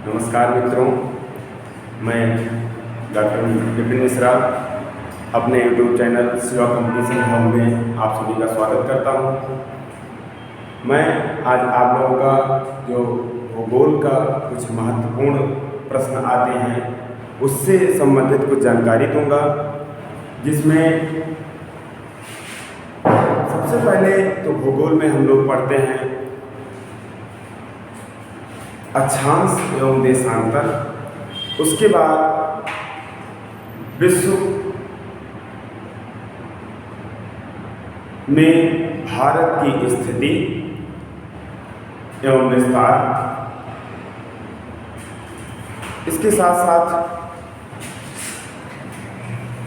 नमस्कार मित्रों, मैं डॉक्टर विपिन मिश्रा अपने YouTube channel Shiva competition hall में आप सभी का स्वागत करता हूं। मैं आज आप लोगों का जो भूगोल का कुछ महत्वपूर्ण प्रश्न आते हैं उससे संबंधित कुछ जानकारी दूंगा, जिसमें सबसे पहले तो भूगोल में हम लोग पढ़ते हैं अक्षांश एवं देशांतर। उसके बाद विश्व में भारत की स्थिति एवं विस्तार। इसके साथ साथ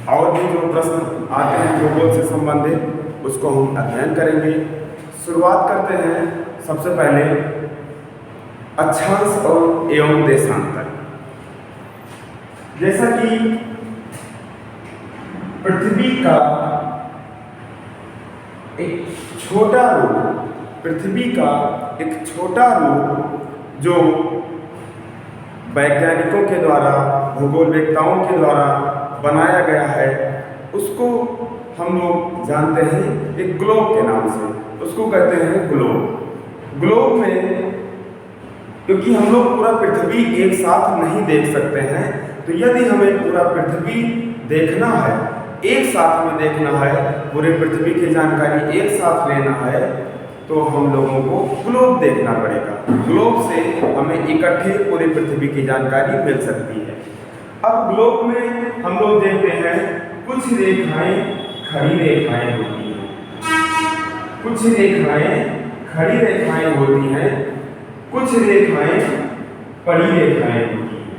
और भी जो प्रश्न आते हैं भूगोल से संबंधित उसको हम अध्ययन करेंगे। शुरुआत करते हैं सबसे पहले अक्षांश और एवं देशांतर। जैसा कि पृथ्वी का एक छोटा रूप, पृथ्वी का एक छोटा रूप जो वैज्ञानिकों के द्वारा, भूगोलवेत्ताओं के द्वारा बनाया गया है, उसको हम लोग जानते हैं एक ग्लोब के नाम से। उसको कहते हैं ग्लोब। ग्लोब में क्योंकि हम लोग पूरा पृथ्वी एक साथ नहीं देख सकते हैं, तो यदि हमें पूरा पृथ्वी देखना है, एक साथ में देखना है, पूरे पृथ्वी की जानकारी एक साथ लेना है, तो हम लोगों को ग्लोब देखना पड़ेगा। ग्लोब से हमें इकट्ठे पूरे पृथ्वी की जानकारी मिल सकती है। अब ग्लोब में हम लोग देखते हैं कुछ रेखाएं खड़ी रेखाएं होती हैं, कुछ रेखाएं खड़ी रेखाएं होती हैं, कुछ रेखाएं पड़ी रेखाएं होती हैं।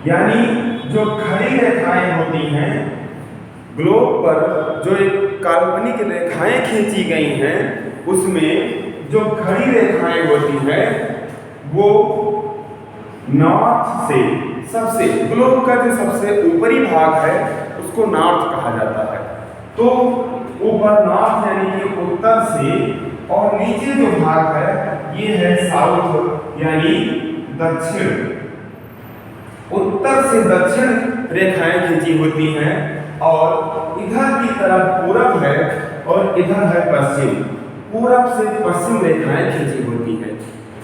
यानी जो खड़ी रेखाएं होती हैं, ग्लोब पर जो एक काल्पनिक रेखाएं खींची गई हैं, उसमें जो खड़ी रेखाएं होती हैं वो नॉर्थ से, सबसे ग्लोब का जो सबसे ऊपरी भाग है उसको नॉर्थ कहा जाता है। तो ऊपर नॉर्थ यानी कि उत्तर से, और नीचे जो भाग है ये है साउथ यानी दक्षिण। उत्तर से दक्षिण रेखाएं खींची होती हैं, और इधर की तरफ पूरब है और इधर है पश्चिम। पूरब से पश्चिम रेखाएं खींची होती हैं।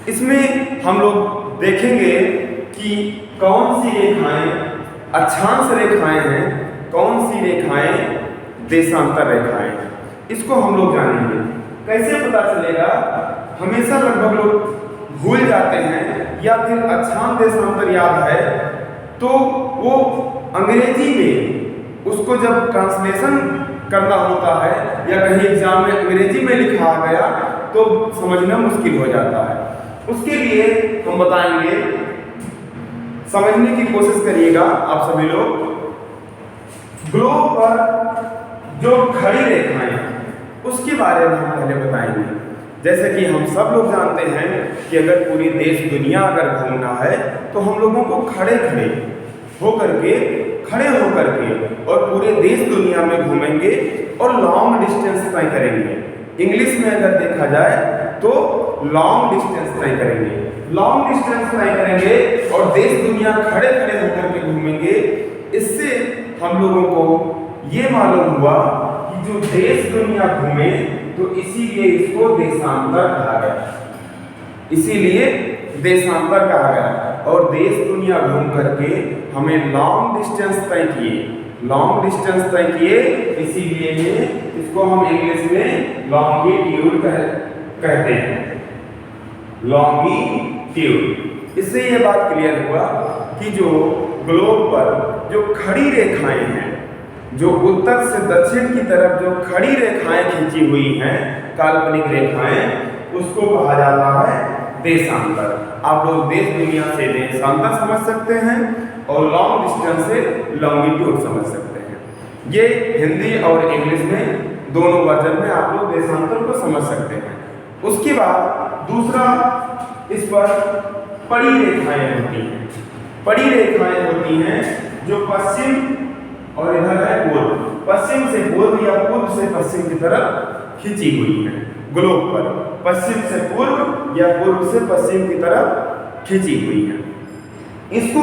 इसमें हम लोग देखेंगे कि कौन सी रेखाएं अक्षांश रेखाएं हैं, कौन सी रेखाएं देशांतर रेखाएं हैं। इसको हम लोग जानेंगे। कैसे पता चलेगा? हमेशा लगभग लोग भूल जाते हैं, या फिर अक्षांश देशांतर याद है तो वो अंग्रेजी में उसको जब ट्रांसलेशन करना होता है या कहीं एग्जाम में अंग्रेजी में लिखा गया तो समझना मुश्किल हो जाता है। उसके लिए हम बताएंगे, समझने की कोशिश करिएगा आप सभी लोग। ग्लोब पर जो खड़ी रेखाएं हैं उसके बारे में हम पहले बताएंगे। जैसे कि हम सब लोग जानते हैं कि अगर पूरी देश दुनिया अगर घूमना है तो हम लोगों को खड़े होकर के और पूरे देश दुनिया में घूमेंगे और लॉन्ग डिस्टेंस तय करेंगे। इंग्लिश में अगर देखा जाए तो लॉन्ग डिस्टेंस तय करेंगे, लॉन्ग डिस्टेंस तय करेंगे और देश दुनिया खड़े होकर के घूमेंगे। इससे हम लोगों को ये मालूम हुआ कि जो देश दुनिया घूमे तो इसीलिए इसको देशांतर कहा गया, इसीलिए देशांतर कहा गया। और देश दुनिया घूम करके हमें लॉन्ग डिस्टेंस तय किए, लॉन्ग डिस्टेंस तय किए, इसीलिए इसको हम इंग्लिश में लॉन्गिट्यूड कहते हैं, लॉन्गिट्यूड। इससे ये बात क्लियर हुआ कि जो ग्लोब पर जो खड़ी रेखाएं हैं, जो उत्तर से दक्षिण की तरफ जो खड़ी रेखाएं खींची हुई हैं, काल्पनिक रेखाएं, उसको कहा जाता है देशांतर। आप लोग देश दुनिया से देशांतर समझ सकते हैं और लॉन्ग डिस्टेंस से लॉन्गिट्यूड समझ सकते हैं। ये हिंदी और इंग्लिश में दोनों वर्जन में आप लोग देशांतर को समझ सकते हैं। उसके बाद दूसरा, इस पर पड़ी रेखाएं होती हैं। पड़ी रेखाएं होती हैं जो पश्चिम और इधर है पूर्व, पश्चिम से पूर्व या पूर्व से पश्चिम की तरफ खींची हुई है। ग्लोब पर पश्चिम से पूर्व या पूर्व से पश्चिम की तरफ खींची हुई है। इसको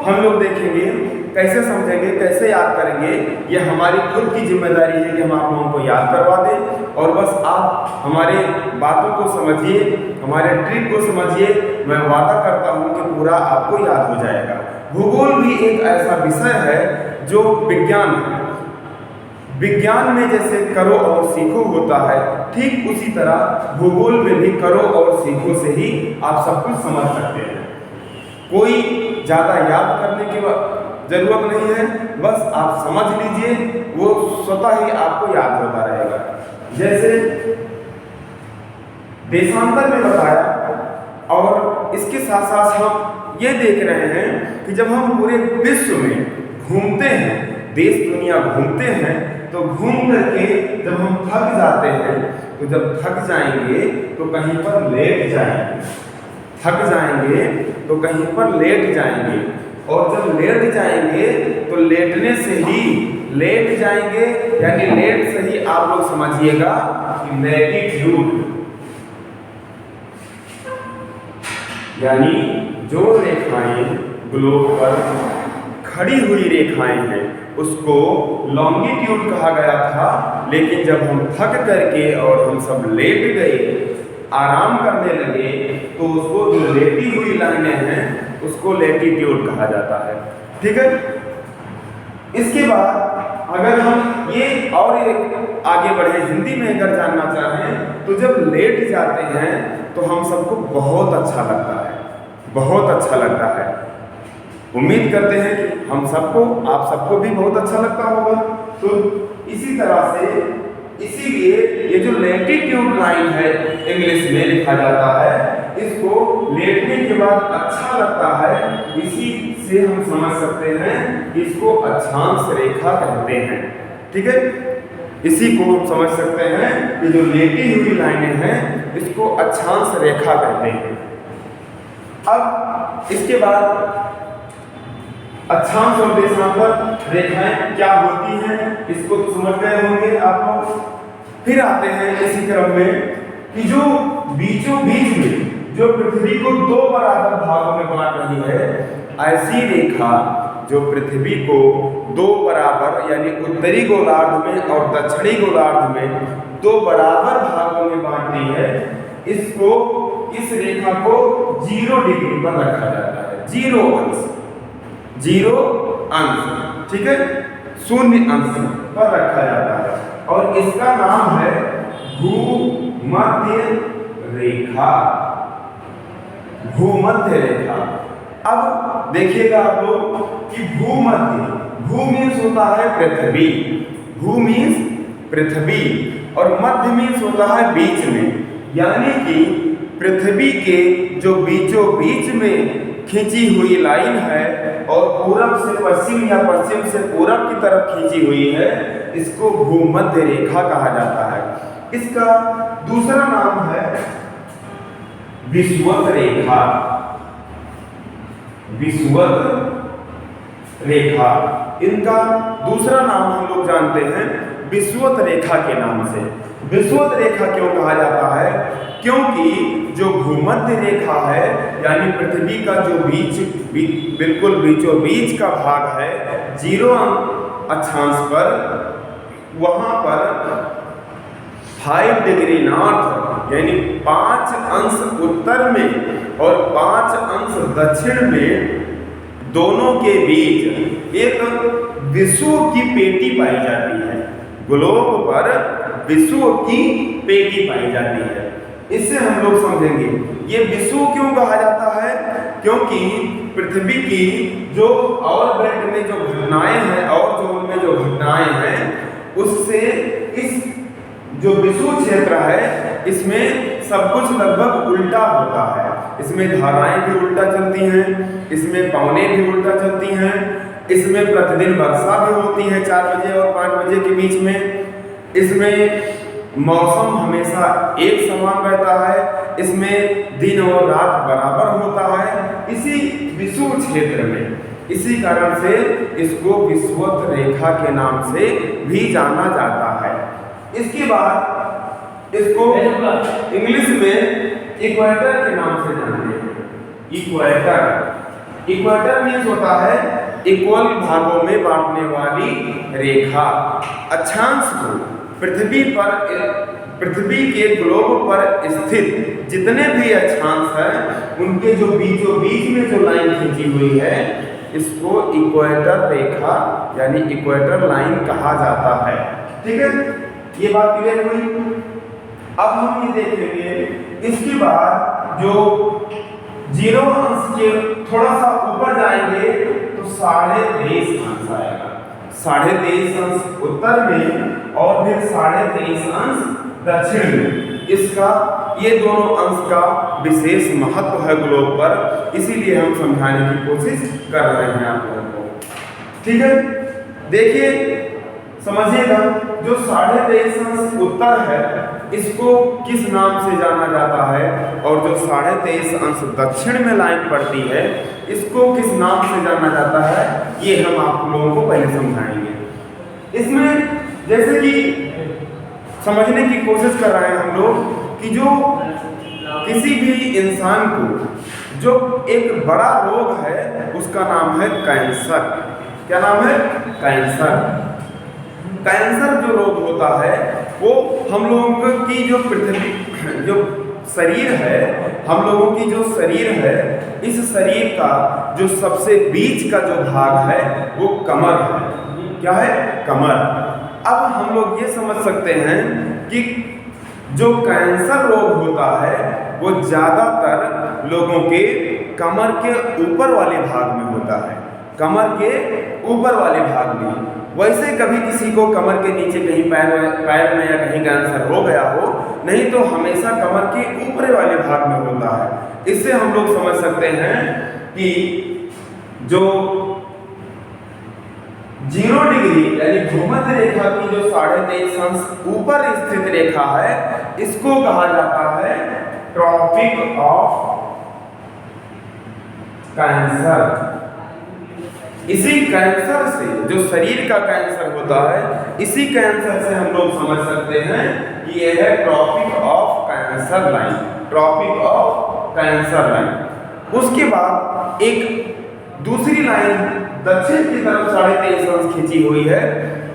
हम लोग देखेंगे, कैसे समझेंगे, कैसे याद करेंगे। ये हमारी खुद की जिम्मेदारी है कि हम आप लोगों को याद करवा दें, और बस आप हमारे बातों को समझिए, हमारे ट्रिक को समझिए। मैं वादा करता हूँ कि पूरा आपको याद हो जाएगा। भूगोल भी एक ऐसा विषय है जो विज्ञान है। विज्ञान में जैसे करो और सीखो होता है, ठीक उसी तरह भूगोल में भी करो और सीखो से ही आप सब कुछ समझ सकते हैं। कोई ज़्यादा याद करने की जरूरत नहीं है, बस आप समझ लीजिए, वो स्वतः ही आपको याद होता रहेगा। जैसे देशांतर में बताया, और इसके साथ साथ हम ये देख रहे हैं कि जब हम पूरे विश्व में घूमते हैं, देश दुनिया घूमते हैं, तो घूम करके जब हम थक जाते हैं, तो जब थक जाएंगे तो कहीं पर लेट जाएंगे, थक जाएंगे तो कहीं पर लेट जाएंगे, और जब लेट जाएंगे तो लेटने से ही लेट जाएंगे, यानी लेट से ही आप लोग समझिएगा कि लैटिट्यूड, यानी जो रेखाएं ग्लोब पर खड़ी हुई रेखाएं हैं उसको लॉन्गिट्यूड कहा गया था। लेकिन जब हम थक करके और हम सब लेट गए, आराम करने लगे, तो उसको जो लेटी हुई लाइनें हैं उसको लैटिट्यूड कहा जाता है। ठीक है। इसके बाद अगर हम ये और एक आगे बढ़े, हिंदी में अगर जानना चाहें, तो जब लेट जाते हैं तो हम सबको बहुत अच्छा लगता है, बहुत अच्छा लगता है। उम्मीद करते हैं कि हम सबको, आप सबको भी बहुत अच्छा लगता होगा। तो इसी तरह से, इसीलिए ये जो लैटिट्यूड लाइन है इंग्लिश में लिखा जाता है, इसको लेटने के बाद अच्छा लगता है, इसी से हम समझ सकते हैं इसको अक्षांश रेखा कहते हैं। ठीक है, इसी को हम समझ सकते हैं कि जो लेटी हुई लाइनें हैं इसको अक्षांश रेखा कहते हैं। अब इसके बाद अक्षांश और देशांतर रेखाएं क्या होती हैं, इसको तो समझ गए होंगे आप लोग। फिर आते हैं इसी क्रम में कि जो बीचों बीच में जो पृथ्वी को दो बराबर भागों में बांट रही है, ऐसी रेखा जो पृथ्वी को दो बराबर, यानी उत्तरी गोलार्ध में और दक्षिणी गोलार्ध में दो बराबर भागों में बांटती है, इसको, इस रेखा को 0 डिग्री पर रखा जाता है। 0 अंश, 0 अंश, ठीक है, 0 अंश पर रखा जाता है, और इसका नाम है भूमध्य रेखा। भूमध्य रेखा। अब देखिएगा आप लोग कि भूमध्य, भू मीन्स होता है पृथ्वी, भू मीन्स पृथ्वी, और मध्य मीन्स होता है बीच में, यानी कि पृथ्वी के जो बीचों बीच में खींची हुई लाइन है और पूरब से पश्चिम या पश्चिम से पूरब की तरफ खींची हुई है, इसको भूमध्य रेखा कहा जाता है। इसका दूसरा नाम है विषुवत रेखा। विषुवत रेखा, इनका दूसरा नाम हम लोग जानते हैं विषुवत रेखा के नाम से। विषुवत रेखा क्यों कहा जाता है? क्योंकि जो भूमध्य रेखा है, यानी पृथ्वी का जो बिल्कुल बीचों बीच का भाग है 0 अक्षांश पर, वहां पर 5 डिग्री नॉर्थ, यानी 5 अंश उत्तर में और 5 अंश दक्षिण में, दोनों के बीच एक विषुव की पेटी पाई जाती है। ग्लोब पर विषुव की पेटी पाई जाती है। इससे हम लोग समझेंगे ये विषुव क्यों कहा जाता है, क्योंकि पृथ्वी की जो ऑर्बिट में जो घटनाएं हैं और जो उनमें जो घटनाएं हैं, उससे इस जो विषुव क्षेत्र है इसमें सब कुछ लगभग उल्टा होता है। इसमें धाराएं भी उल्टा चलती हैं, इसमें पवनें भी उल्टा चलती हैं, इसमें प्रतिदिन वर्षा भी होती है 4 बजे और 5 बजे के बीच में, इसमें मौसम हमेशा एक समान रहता है, इसमें दिन और रात बराबर होता है, इसी विषुव क्षेत्र में। इसी कारण से इसको विषुवत रेखा के नाम से भी जाना जाता है। इसके बाद इसको इंग्लिश में इक्वेटर के नाम से जानते हैं। इक्वेटर, इक्वेटर मीन्स होता है इक्वल भागों में बांटने वाली रेखा। अक्षांश को पृथ्वी के ग्लोब पर स्थित जितने भी अक्षांश हैं उनके जो बीचों बीच में जो लाइन खींची हुई है इसको इक्वेटर रेखा यानी इक्वेटर लाइन कहा जाता है। ठीक है, ये बात क्लियर हुई। अब हम ये देखेंगे इसके बाद जो 0 अंश के थोड़ा सा ऊपर जाएंगे तो 23.5 अंश आएगा। 23.5 अंश उत्तर में और फिर 23.5 अंश दक्षिण में। इसका ये दोनों अंश का विशेष महत्व है ग्लोब पर, इसीलिए हम समझाने की कोशिश कर रहे हैं आप लोगों को। ठीक है, देखिए समझिएगा, जो 23.5 अंश उत्तर है इसको किस नाम से जाना जाता है और जो 23.5 अंश दक्षिण में लाइन पड़ती है इसको किस नाम से जाना जाता है, ये हम आप लोगों को पहले समझाएंगे। इसमें जैसे कि समझने की कोशिश कर रहे हैं हम लोग कि जो किसी भी इंसान को जो एक बड़ा रोग है उसका नाम है कैंसर। क्या नाम है? कैंसर। कैंसर जो रोग होता है वो हम लोगों की जो पृथ्वी जो शरीर है, हम लोगों की जो शरीर है, इस शरीर का जो सबसे बीच का जो भाग है वो कमर है। क्या है? कमर। अब हम लोग ये समझ सकते हैं कि जो कैंसर रोग होता है वो ज़्यादातर लोगों के कमर के ऊपर वाले भाग में होता है। कमर के ऊपर वाले भाग में। वैसे कभी किसी को कमर के नीचे कहीं पैर में या कहीं कैंसर हो गया हो, नहीं तो हमेशा कमर के ऊपर वाले भाग में होता है। इससे हम लोग समझ सकते हैं कि जो 0 डिग्री यानी भूमध्य रेखा की जो 23.5 अंश ऊपर स्थित रेखा है इसको कहा जाता है ट्रॉपिक ऑफ कैंसर। इसी कैंसर से जो शरीर का कैंसर होता है, इसी कैंसर से हम लोग समझ सकते हैं कि यह है Tropic of Cancer line. Tropic of Cancer line. उसके बाद एक दूसरी लाइन दक्षिण की तरफ 23.5 अंश खींची हुई है,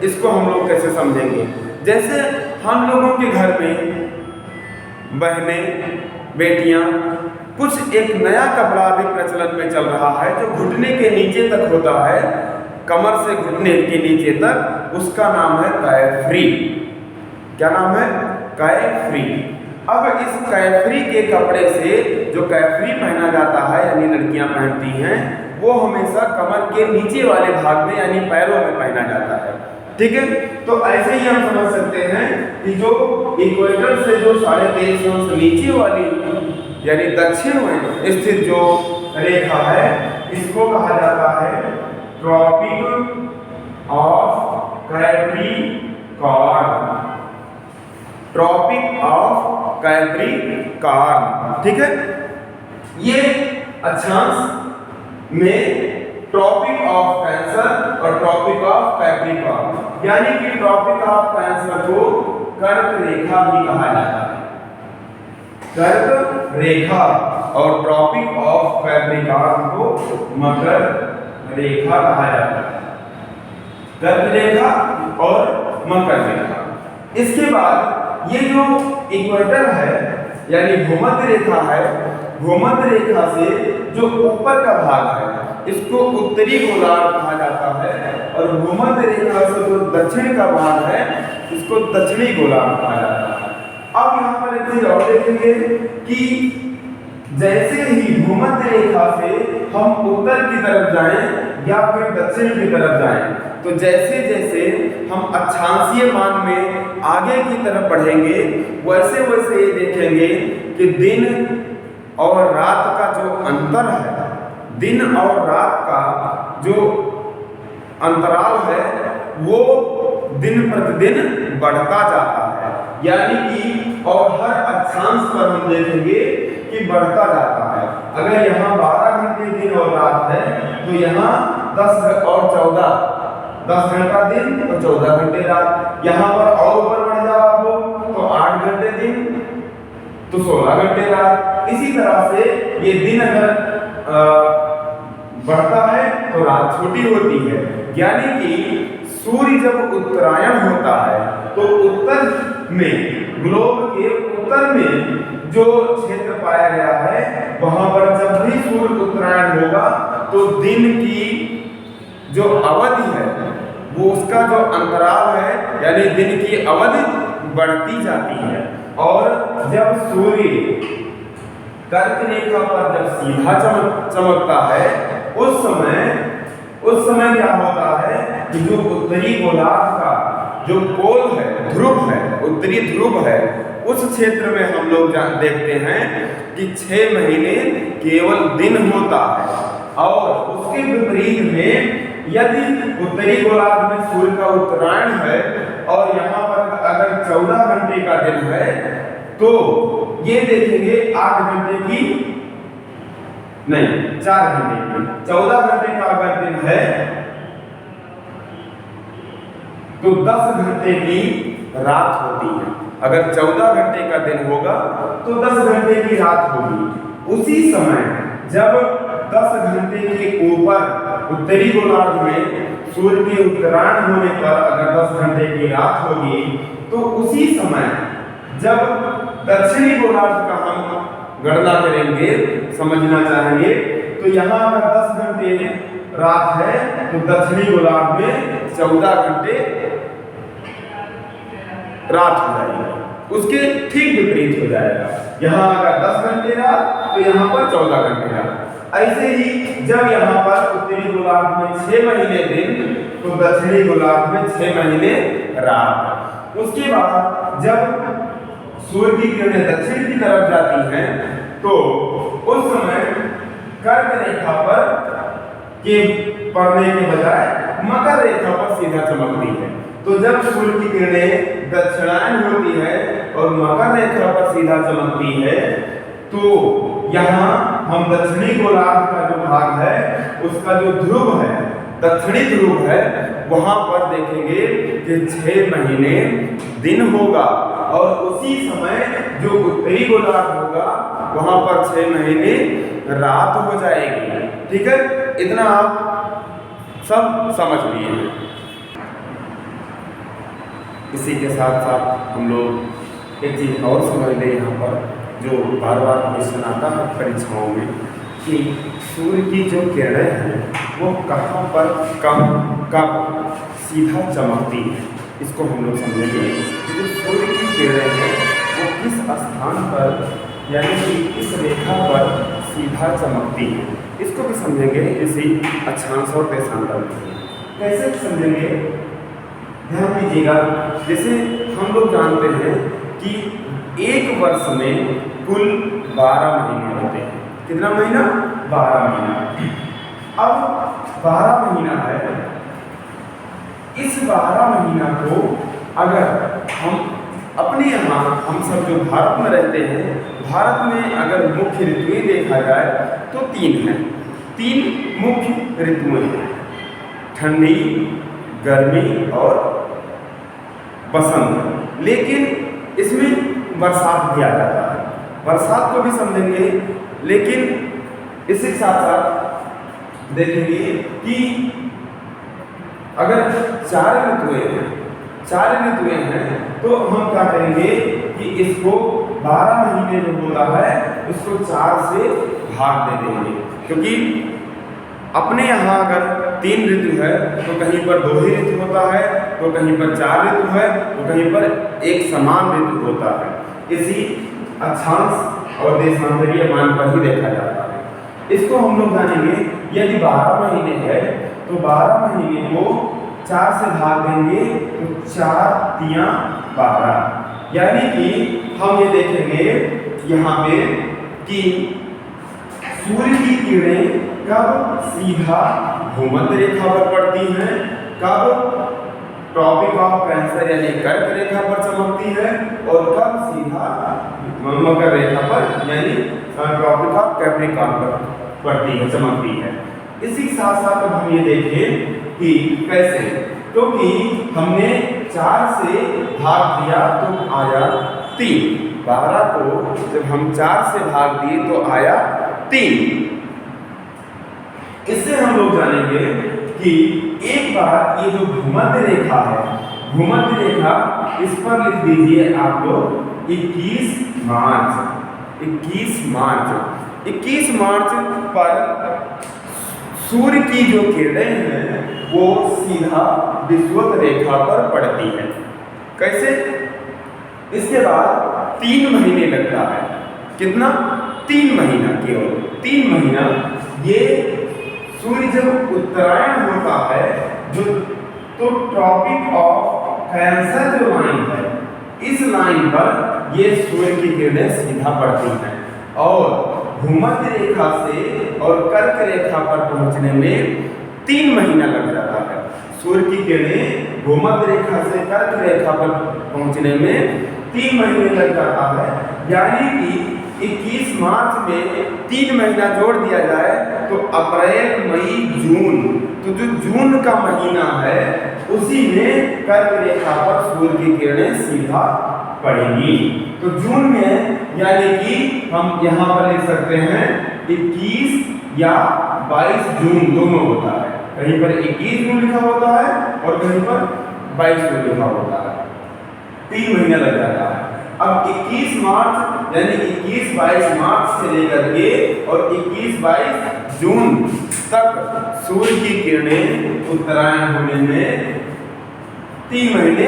इसको हम लोग कैसे समझेंगे? जैसे हम लोगों के घर में बहनें, बेटियां, कुछ एक नया कपड़ा अभी प्रचलन में चल रहा है जो घुटने के नीचे तक होता है, कमर से घुटने के नीचे तक, उसका नाम है कैफ्री। क्या नाम है? कैफ्री। अब इस कैफ्री के कपड़े से जो कैफ्री पहना जाता है यानी लड़कियां पहनती हैं, वो हमेशा कमर के नीचे वाले भाग में यानी पैरों में पहना जाता है। ठीक है, तो ऐसे ही हम समझ सकते हैं कि जो इक्वेटर से जो 23.5 अंश नीचे वाली यानी दक्षिण में स्थित जो रेखा है इसको कहा जाता है Tropic of Capricorn. Tropic of Capricorn. ठीक है, ये अक्षांश में ट्रॉपिक ऑफ कैंसर और ट्रॉपिक ऑफ कैप्रिकॉर्न यानी कि ट्रॉपिक ऑफ कैंसर को कर्क रेखा भी कहा जाता है। कर्क रेखा और ट्रॉपिक ऑफ कैप्रिकॉर्न को मकर रेखा कहा जाता है। कर्क रेखा और मकर रेखा। इसके बाद ये जो इक्वेटर है यानी भूमध्य रेखा है, भूमध्य रेखा से जो ऊपर का भाग है इसको उत्तरी गोलार्ध कहा जाता है और भूमध्य रेखा से जो दक्षिण का भाग है इसको दक्षिणी गोलार्ध कहा जाता है। अब यहाँ पर एक चीज और देखेंगे कि जैसे ही भूमध्य रेखा से हम उत्तर की तरफ जाएं या फिर दक्षिण की तरफ जाएं, तो जैसे जैसे हम अक्षांशीय मान में आगे की तरफ बढ़ेंगे वैसे वैसे ये देखेंगे कि दिन और रात का जो अंतर है, दिन और रात का जो अंतराल है वो दिन प्रतिदिन बढ़ता जाता है। यानी कि और हर अक्षांश पर हम देखेंगे कि बढ़ता जाता है। अगर यहाँ 12 घंटे दिन और रात है तो यहाँ 10 और 14 10 घंटा दिन और 14 घंटे रात। यहाँ पर और ऊपर बढ़ जाओ आप तो 8 घंटे दिन तो 16 घंटे रात। इसी तरह से ये दिन अगर बढ़ता है तो रात छोटी होती है। यानी कि सूर्य जब उत्तरायण होता है तो उत्तर में, ग्लोब के उत्तर में जो क्षेत्र पाया गया है वहां पर जब भी सूर्य उत्तरायण होगा तो दिन की जो अवधि है वो उसका जो अंतराल है यानी दिन की अवधि बढ़ती जाती है। और जब सूर्य कर्क रेखा पर जब सीधा चमकता है उस समय क्या होता है कि जो उत्तरी गोलार्ध का जो पोल है, ध्रुव है, उत्तरी ध्रुव है, उस क्षेत्र में हम लोग देखते हैं कि 6 महीने केवल दिन होता है। और उसके विपरीत में यदि उत्तरी गोलार्ध में सूर्य का उत्तरायण है और यहाँ पर अगर 14 घंटे का दिन है तो ये देखेंगे 8 घंटे की नहीं 4 घंटे की, 14 घंटे का अगर दिन है तो 10 घंटे की रात होती है। अगर 14 घंटे का दिन होगा तो 10 घंटे की रात होगी। उसी समय जब 10 घंटे के ऊपर उत्तरी गोलार्ध में सूर्य के उत्तरायण होने पर अगर 10 घंटे की रात होगी तो उसी समय जब दक्षिणी गोलार्ध का हम गणना करेंगे, समझना चाहेंगे, तो यहाँ अगर 10 घंटे रात है तो दक्षिणी गोलार्ध में 14 घंटे रात हो जाएगी, उसके ठीक विपरीत हो जाएगा। यहाँ अगर 10 घंटे रात तो यहाँ पर 14 घंटे रात। ऐसे ही जब यहाँ पर उत्तरी गोलार्ध में 6 महीने दिन तो दक्षिणी गोलार्ध में 6 महीने रात। उसके बाद जब सूर्य की किरणें दक्षिण की तरफ जाती हैं तो उस समय कर्क रेखा पर के पड़ने के बजाय मकर रेखा पर सीधा चमकती है। तो जब सूर्य की किरणें दक्षिणायन होती है और मकर रेखा पर सीधा चमकती है तो यहाँ हम दक्षिणी गोलार्ध का जो भाग है उसका जो ध्रुव है, दक्षिणी ध्रुव है, वहां पर देखेंगे कि 6 महीने दिन होगा और उसी समय जो उत्तरी गोलार्ध होगा वहां पर 6 महीने रात हो जाएगी। ठीक है, इतना आप सब समझ लिए। इसी के साथ साथ हम लोग एक चीज और समझ लें यहाँ पर जो बार बार क्वेश्चन आता है परीक्षाओं में कि सूर्य की जो किरणें हैं वो कहाँ पर कब सीधा चमकती है, इसको हम लोग समझेंगे। जो सूर्य की किरणें हैं वो किस स्थान पर यानी कि किस रेखा पर सीधा चमकती है, इसको भी समझेंगे इसी अक्षांश और देशांतर में। कैसे समझेंगे, ध्यान दीजिएगा। जैसे हम लोग जानते हैं कि एक वर्ष में कुल 12 महीने होते हैं। कितना महीना? 12 महीना। अब 12 महीना है, इस 12 महीना को अगर हम अपने यहाँ हम सब जो भारत में रहते हैं, भारत में अगर मुख्य ऋतुएं देखा जाए तो 3 हैं। 3 मुख्य ऋतुएं हैं, ठंडी, गर्मी और बसंत। लेकिन इसमें बरसात भी आ जाता है, बरसात को भी समझेंगे। लेकिन इसके साथ साथ देखेंगे कि अगर 4 ऋतुएं हैं तो हम क्या करेंगे कि इसको 12 महीने जो होता है उसको 4 से भाग दे देंगे। क्योंकि अपने यहाँ अगर 3 ऋतु है तो कहीं पर 2 ही ऋतु होता है, तो कहीं पर 4 ऋतु है, तो कहीं पर एक समान ऋतु होता है। इसी अक्षांश और देशांतरीय मान पर ही देखा जाता है। इसको हम लोग जानेंगे। यदि 12 महीने है तो 12 महीने को 4 से भाग देंगे तो 4 तिया 12, यानी कि हम ये देखेंगे यहाँ पे कि सूर्य की किरणें कब सीधा भूमध्य रेखा पर पड़ती हैं, कब ट्रॉपिक ऑफ कैंसर यानी कर्क रेखा पर चमकती है और कब सीधा मकर रेखा पर यानी ट्रॉपिक ऑफ कैप्रिकॉर्न पर पड़ती है, चमकती है। इसी साथ साथ हम ये देखें कि कैसे, क्योंकि हमने 4 से भाग दिया तो आया 3। 12 को जब हम 4 से भाग दिए तो आया 3। इससे हम लोग जानेंगे कि एक बार ये जो भूमध्य रेखा है, भूमध्य रेखा, इस पर लिख दीजिए आप लोग 21 मार्च। 21 मार्च पर सूर्य की जो किरणें हैं वो सीधा विषुवत रेखा पर पड़ती है। कैसे? इसके बाद 3 महीने लगता है। कितना? 3 महीना, केवल 3 महीना। ये सूर्य जब उत्तरायण होता है जो, तो ट्रॉपिक ऑफ कैंसर जो लाइन है, इस लाइन पर ये सूर्य की किरणें सीधा पड़ती हैं और भूमध्य रेखा से और कर्क रेखा पर पहुंचने में 3 महीना लग जाता है। सूर्य की किरणें भूमध्य रेखा से कर्क रेखा पर पहुंचने में 3 महीने लग जाता है। यानी कि 21 मार्च में 3 महीना जोड़ दिया जाए तो अप्रैल, मई, जून, तो जो जून का महीना है उसी में कर्क रेखा पर सूर्य की किरणें सीधा पड़ेंगी। तो जून में, यानी कि हम यहाँ पर लिख सकते हैं 21 या 22 जून दोनों होता है। कहीं पर 21 जून लिखा होता है और कहीं पर 22 जून लिखा होता है। 3 महीना लग जाता है। अब 21 मार्च यानी 21-22 मार्च से लेकर के और 21-22 जून तक सूर्य की किरणें उत्तरायण होने में 3 महीने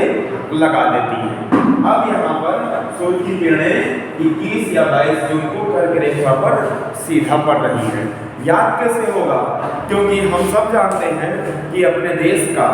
लगा देती हैं। अब यहाँ पर सूर्य की किरणें 21 या 22 जून को कर्क रेखा पर सीधा पड़ रही हैं। याद कैसे होगा? क्योंकि हम सब जानते हैं कि अपने देश का,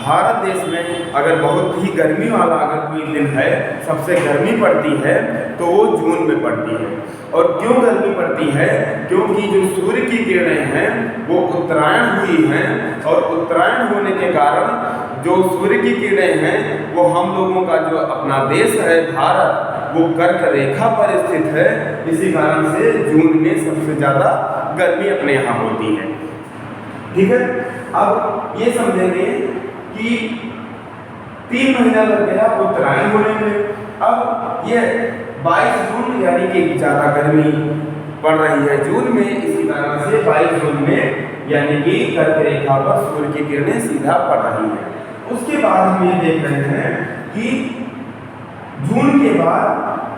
भारत देश में अगर बहुत ही गर्मी वाला अगर कोई दिन है, सबसे गर्मी पड़ती है तो वो जून में पड़ती है। और क्यों गर्मी पड़ती है? क्योंकि जो सूर्य की किरणें हैं वो उत्तरायण हुई हैं और उत्तरायण होने के कारण जो सूर्य की किरणें हैं वो हम लोगों का जो अपना देश है भारत, वो कर्क रेखा पर स्थित है। इसी कारण से जून में सबसे ज़्यादा गर्मी अपने यहाँ होती है। ठीक है, अब ये समझेंगे कि 3 महीना लग गया उत्तरायण होने में। अब ये 22 जून यानी कि ज़्यादा गर्मी पड़ रही है जून में, इसी कारण से 22 जून में यानी कि कर्क रेखा पर सूर्य की किरणें सीधा पड़ रही है। उसके बाद हम ये देख रहे हैं कि जून के बाद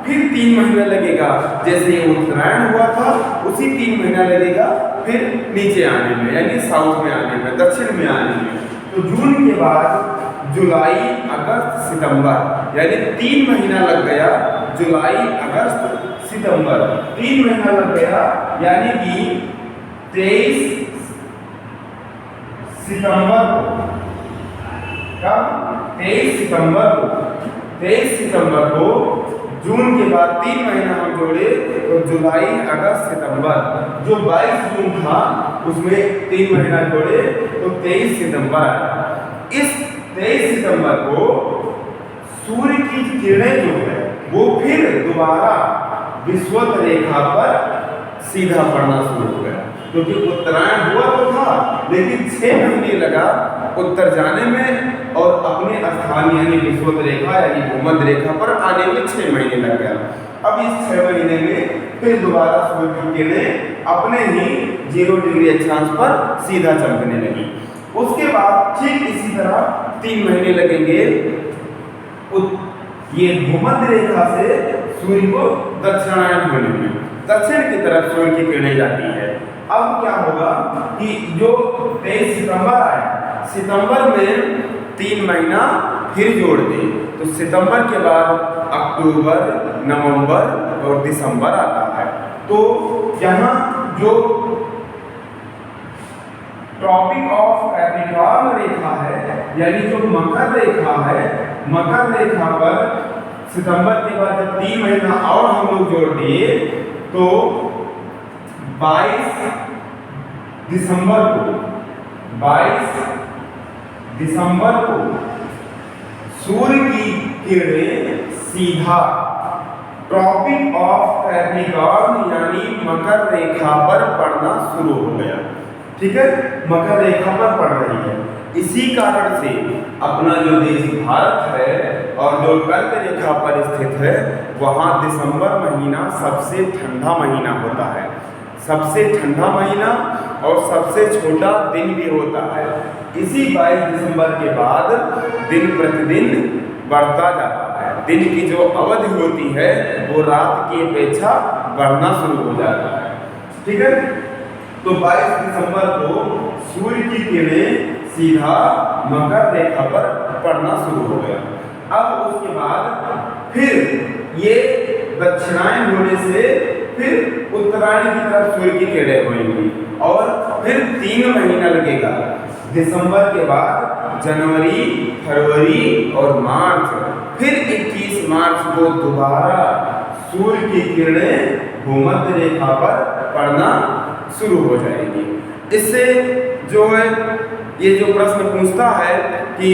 फिर 3 महीना लगेगा। जैसे उत्तरायण हुआ था उसी 3 महीना लगेगा फिर नीचे आने में, यानी साउथ में आने में, दक्षिण में आने में। तो जून के बाद जुलाई, अगस्त, सितंबर, यानी 3 महीना लग गया। जुलाई, अगस्त, सितंबर 3 महीना लग गया। यानी कि 23 सितंबर को, कब? 23 सितंबर को जून के बाद 3 महीना हम जोड़े तो जुलाई, अगस्त, सितंबर। जो 22 जून था उसमें 3 महीना जोड़े तो 23 सितंबर आया। इस 23 सितंबर को सूर्य की किरणें जो है वो फिर दोबारा विषुवत रेखा पर सीधा पड़ना शुरू हो गया। क्योंकि उत्तरायण हुआ तो था लेकिन 6 महीने लगा उत्तर जाने में और अपने स्थान यानी विषुवत रेखा यानी भूमध्य रेखा पर आने में 6 महीने लग गया। अब इस 6 महीने में फिर दोबारा सूर्य की किरणें अपने ही 0 डिग्री अक्षांश पर सीधा चमकने लगी। उसके बाद ठीक इसी तरह 3 महीने लगेंगे ये भूमध्य रेखा से सूर्य को दक्षिणायन होने में, दक्षिण की तरफ सूर्य की किरणें जाती है। अब क्या होगा कि जो 23 सितंबर आया, सितंबर में 3 महीना फिर जोड़ दें तो सितंबर के बाद अक्टूबर, नवंबर और दिसंबर आता है। तो यहाँ जो ट्रॉपिक ऑफ कैप्रिकॉर्न रेखा है यानी जो मकर रेखा है, मकर रेखा पर सितंबर के बाद जब 3 महीना और हम लोग जोड़ दिए तो 22 दिसंबर को सूर्य की किरणें सीधा ट्रॉपिक ऑफ कैप्रिकॉर्न यानी मकर रेखा पर पड़ना शुरू हो गया। ठीक है, मकर रेखा पर पड़ रही है। इसी कारण से अपना जो देश भारत है और जो कर्क रेखा पर स्थित है वहाँ दिसंबर महीना सबसे ठंडा महीना होता है। सबसे ठंडा महीना और सबसे छोटा दिन भी होता है। इसी 22 दिसंबर के बाद दिन प्रतिदिन बढ़ता जाता है। दिन की जो अवधि होती है वो रात की अपेक्षा बढ़ना शुरू हो जाता है। ठीक है, तो 22 दिसंबर को सूर्य की किरणें सीधा मकर रेखा पर पड़ना शुरू हो गया। अब उसके बाद फिर ये दक्षिणायन होने से फिर उत्तरायण की तरफ सूर्य की किरणें होंगी और फिर 3 महीना लगेगा। दिसंबर के बाद जनवरी, फरवरी और मार्च, फिर 21 मार्च को दोबारा सूर्य की किरणें भूमध्य रेखा पर पड़ना शुरू हो जाएगी। इससे जो है ये जो प्रश्न पूछता है कि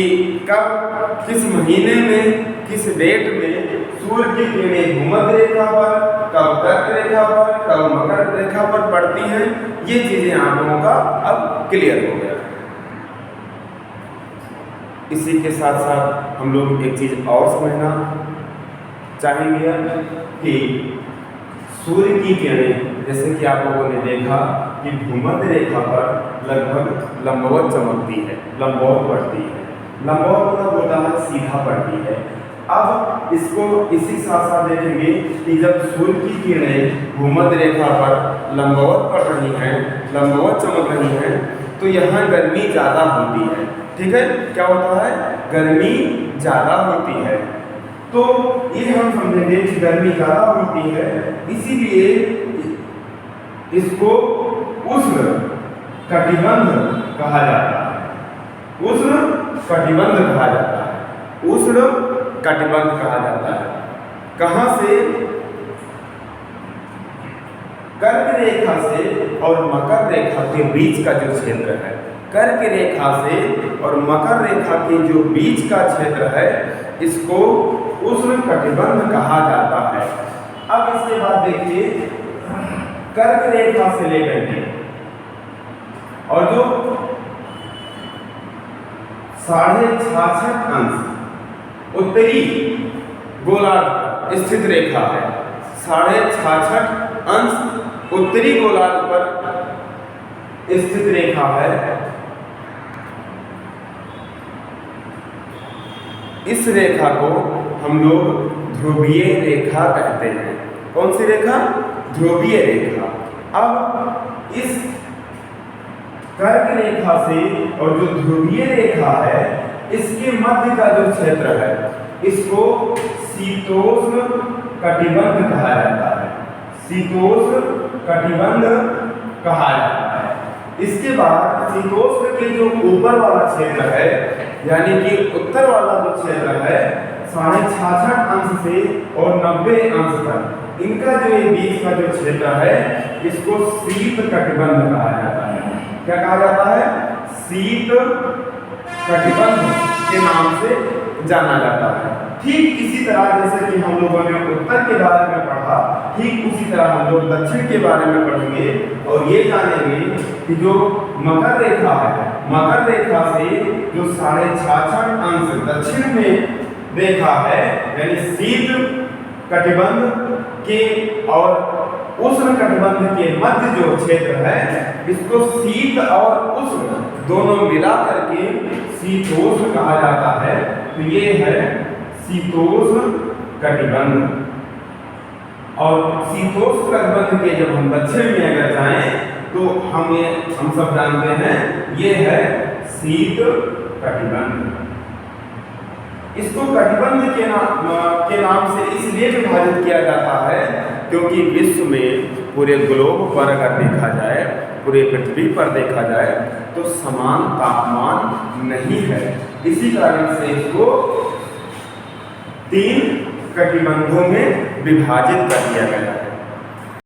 कब, किस महीने में, किस डेट में सूर्य की किरणें भूमध्य रेखा पर, कब कर्क रेखा पर, कब मकर रेखा पर पड़ती हैं, ये चीजें आप लोगों का अब क्लियर हो गया। इसी के साथ साथ हम लोग एक चीज और समझना चाहेंगे कि सूर्य की किरणें, जैसे कि आप लोगों ने देखा कि भूमध्य रेखा पर लगभग लंबवत चमकती है, लंबवत पड़ती है। लंबवत मतलब होता है सीधा पड़ती है। अब इसको इसी साथ साथ देखेंगे कि जब सूर्य की किरणें भूमध्य रेखा पर लंबवत पड़ रही हैं, लंबवत चमक रही हैं, तो यहाँ गर्मी ज़्यादा होती है। ठीक है, क्या होता है, गर्मी ज़्यादा होती है। तो ये हम समझेंगे कि गर्मी ज़्यादा होती है, इसीलिए इसको उष्ण कटिबंध कहा जाता है। उष्ण कटिबंध कहा जाता है। उष्ण कटिबंध कहा जाता है। कहाँ से, कर्क रेखा से और मकर रेखा के बीच का जो क्षेत्र है, कर्क रेखा से और मकर रेखा के जो बीच का क्षेत्र है, इसको उष्ण कटिबंध कहा जाता है। अब इसके बाद देखिए, कर्क रेखा से लेकर के और जो 66.5 अंश उत्तरी गोलार्ध स्थित रेखा है, 66.5 अंश उत्तरी गोलार्ध पर स्थित रेखा है। इस रेखा को हम लोग ध्रुवीय रेखा कहते हैं। कौन सी रेखा, ध्रुवीय रेखा। अब इस कर्क रेखा से और जो ध्रुवीय रेखा है, इसके मध्य का जो क्षेत्र है, इसको शीतोष्ण कटिबंध कहा जाता है। शीतोष्ण कटिबंध कहा जाता है। इसके बाद शीतोष्ण के जो ऊपर वाला क्षेत्र है, यानी कि उत्तर वाला जो क्षेत्र है, 66.5 अंश से और 90 अंश तक, इनका जो ये बीच का जो क्षेत्र है, इसको शीत कटिबंध कहा जाता है। क्या कहा जाता है, शीत कटिबंध के नाम से जाना जाता है। ठीक इसी तरह जैसे कि हम लोगों ने उत्तर के बारे में पढ़ा, ठीक उसी तरह हम लोग दक्षिण के बारे में पढ़ेंगे और ये जानेंगे कि जो मकर रेखा है, मकर रेखा से जो 66.5 अंश दक्षिण में रेखा है, यानी शीत कटिबंध के और उष्ण कटिबंध के मध्य जो क्षेत्र है, इसको शीत और उष्ण दोनों मिला करके शीतोष्ण कहा जाता है। तो ये है शीतोष्ण कटिबंध। और शीतोष्ण कटिबंध के जब हम दक्षिण में अगर जाएं तो हम सब जानते हैं ये है शीत कटिबंध। इसको कटिबंध के नाम से इसलिए विभाजित किया जाता है क्योंकि विश्व में पूरे ग्लोब पर अगर देखा जाए, पूरे पृथ्वी पर देखा जाए तो समान तापमान नहीं है। इसी कारण से इसको 3 कटिबंधों में विभाजित कर दिया गया है।